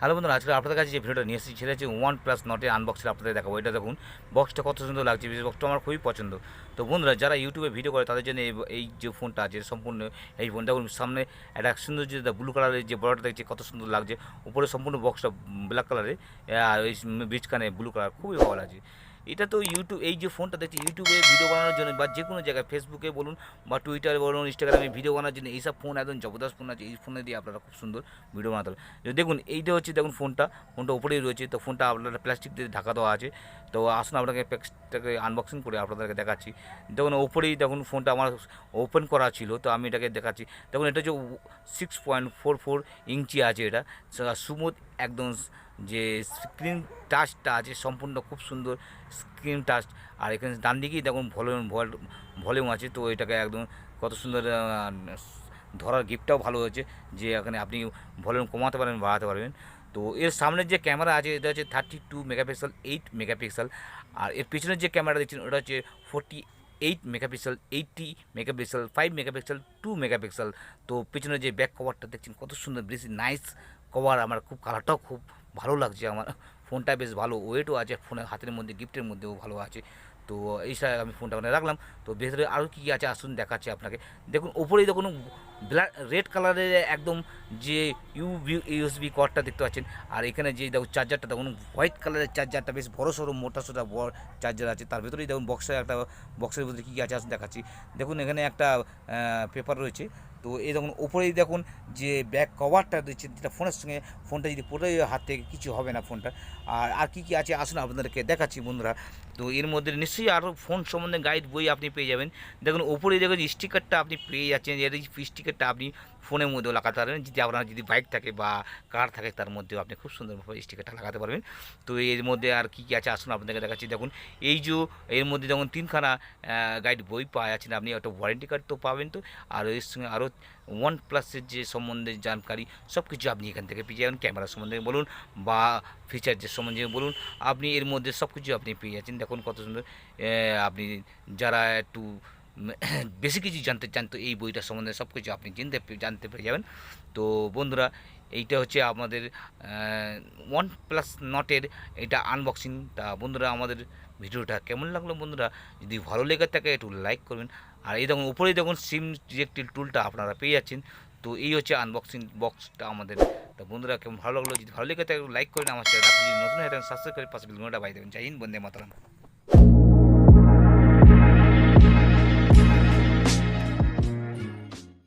Hello বন্ধুরা, আজকে আপনাদের কাছে যে ভিডিওটা নিয়ে এসেছি সেটা হচ্ছে ওয়ান প্লাস নটের আনবক্সিং আপনাদের দেখাবো। এটা দেখুন, বক্সটা কত সুন্দর লাগছে, বিশেষ বক্সটা আমার খুবই পছন্দ। তো বন্ধুরা, যারা ইউটিউবে ভিডিও করে তাদের জন্য এই যে ফোনটা আছে সম্পূর্ণ এই ফোন দেখুন, সামনে একটা সুন্দর যে ব্লু কালারের যে বর্ডারটা দেখছে কত সুন্দর লাগছে, উপরে সম্পূর্ণ বক্সটা ব্ল্যাক কালারের, আর এই বীজখানে ব্লু কালার, খুবই ভালো লাগছে। এটা তো ইউটিউব, এই যে ফোনটা দেখছি ইউটিউবে ভিডিও বানানোর জন্য বা যে কোনো জায়গায় ফেসবুকে বলুন বা টুইটারে বলুন, ইনস্টাগ্রামে ভিডিও বানানোর জন্য এইসব ফোন একদম জবরদস্ত ফোন আছে। এই ফোনে দিয়ে আপনারা খুব সুন্দর ভিডিও বানাতে হবে। দেখুন এইটা হচ্ছে, দেখুন ফোনটা উপরেই রয়েছে। তো ফোনটা আপনারা প্লাস্টিক দিয়ে ঢাকা দেওয়া আছে। তো আসুন আপনাকে প্যাকেজটাকে আনবক্সিং করে আপনাদেরকে দেখাচ্ছি। দেখুন ওপরেই দেখুন ফোনটা আমার ওপেন করা ছিল, তো আমি এটাকে দেখাচ্ছি। দেখুন এটা হচ্ছে 6.44 ইঞ্চি আছে। এটা স্মুথ একদম, যে স্ক্রিন টাচটা আছে সম্পূর্ণ খুব সুন্দর স্ক্রিন টাচ। আর এখানে ডান দিকেই দেখুন ভলিউম আছে। তো এটাকে একদম কত সুন্দর ধরার গিফটটাও ভালো হয়েছে, যে এখানে আপনি ভলিউম কমাতে পারেন, বাড়াতে পারবেন। তো এর সামনের যে ক্যামেরা আছে এটা হচ্ছে 32 মেগাপিক্সেল, 8 মেগাপিক্সেল। আর এর পিছনের যে ক্যামেরা দেখছেন ওটা হচ্ছে 48 মেগাপিক্সেল, 80 মেগাপিক্সেল, 5 মেগাপিক্সেল, 2 মেগাপিক্সেল। তো পিছনের যে ব্যাক কভারটা দেখছেন কত সুন্দর, বেশি নাইস কভার। আমার খুব কালারটাও খুব ভালো লাগছে। আমার ফোনটা বেশ ভালো ওয়েটও আছে, ফোনের হাতের মধ্যে গিফটের মধ্যেও ভালো আছে। তো এই সাথে আমি ফোনটা মানে রাখলাম। তো ভেতরে আরও কী কী আছে আসুন দেখাচ্ছি আপনাকে। দেখুন ওপরেই দেখুন ব্ল্যাক রেড কালারের একদম যে ইউএসবি কর্ডটা দেখতে পাচ্ছেন। আর এখানে যে দেখুন চার্জারটা দেখুন, হোয়াইট কালারের চার্জারটা, বেশ বড় সড়ো মোটা সোটা বড় চার্জার আছে। তার ভেতরেই দেখুন বক্সের ভিতরে কী কী আছে আসুন দেখাচ্ছি। দেখুন এখানে একটা পেপার রয়েছে। তো এই দেখুন ওপরেই দেখুন যে ব্যাক কভারটা দিচ্ছে, যেটা ফোনের সঙ্গে, ফোনটা যদি পড়ে হাত থেকে কিছু হবে না ফোনটা। আর কী কী আছে আসুন আপনাদেরকে দেখাচ্ছি বন্ধুরা। তো এর মধ্যে নিশ্চয়ই আরও ফোন সম্বন্ধে গাইড বই আপনি পেয়ে যাবেন। দেখুন ওপরেই দেখুন স্টিকারটা আপনি পেয়ে যাচ্ছেন। এর এই স্টিকারটা আপনি ফোনের মধ্যেও লাগাতে পারবেন, যদি আপনার যদি বাইক থাকে বা কার থাকে তার মধ্যেও আপনি খুব সুন্দরভাবে স্টিকারটা লাগাতে পারবেন। তো এর মধ্যে আর কী কী আছে আসুন আপনাদেরকে দেখাচ্ছি। দেখুন এই যে এর মধ্যে যেমন 3খানা গাইড বই পাওয়া যাচ্ছে, আপনি একটা ওয়ারেন্টি কার্ড তো পাবেন। তো আর এর সঙ্গে আরও ওয়ান প্লাসের যে সম্বন্ধে জানকারি সব কিছু আপনি এখান থেকে পেয়ে যাবেন। ক্যামেরা সম্বন্ধে বলুন বা ফিচার্সের সম্বন্ধে বলুন, আপনি এর মধ্যে সব কিছু আপনি পেয়ে যাচ্ছেন। দেখুন কত সুন্দর। আপনি যারা একটু বেশি কিছু জানতে চান তো এই বইটার সম্বন্ধে সব কিছু আপনি জানতে পেরে যাবেন। তো বন্ধুরা, এইটা হচ্ছে আমাদের ওয়ান প্লাস নটের এটা আনবক্সিং। তা বন্ধুরা, আমাদের ভিডিওটা কেমন লাগলো বন্ধুরা, যদি ভালো লেগে থাকে একটু লাইক করবেন। আর এই দেখুন উপরেই দেখুন সিম ডিরেক্টিভ টুলটা আপনারা পেয়ে যাচ্ছেন। তো এই হচ্ছে আনবক্সিং বক্সটা আমাদের। তো বন্ধুরা, কেমন ভালো লাগলো, যদি ভালো লেগে থাকে একটু লাইক করেন। আমার চ্যানেল আপনি যদি নতুন হয়ে থাকেন সাবস্ক্রাইব করে পাশে বেল বাজিয়ে দেবেন। জয় হিন্দ, বন্দে মাতরম।